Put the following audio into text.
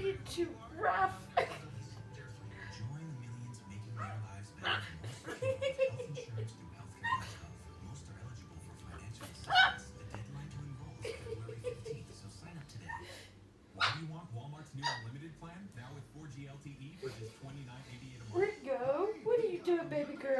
being too rough. Join millions making their lives better. Health insurance through healthcare outcomes. Most are eligible for financial assistance. The deadline to enroll is February 15th, so sign up today. Why do you want Walmart's new unlimited plan? Now with 4G LTE for just $29.88 a month. Where'd it go? What are you doing, baby girl?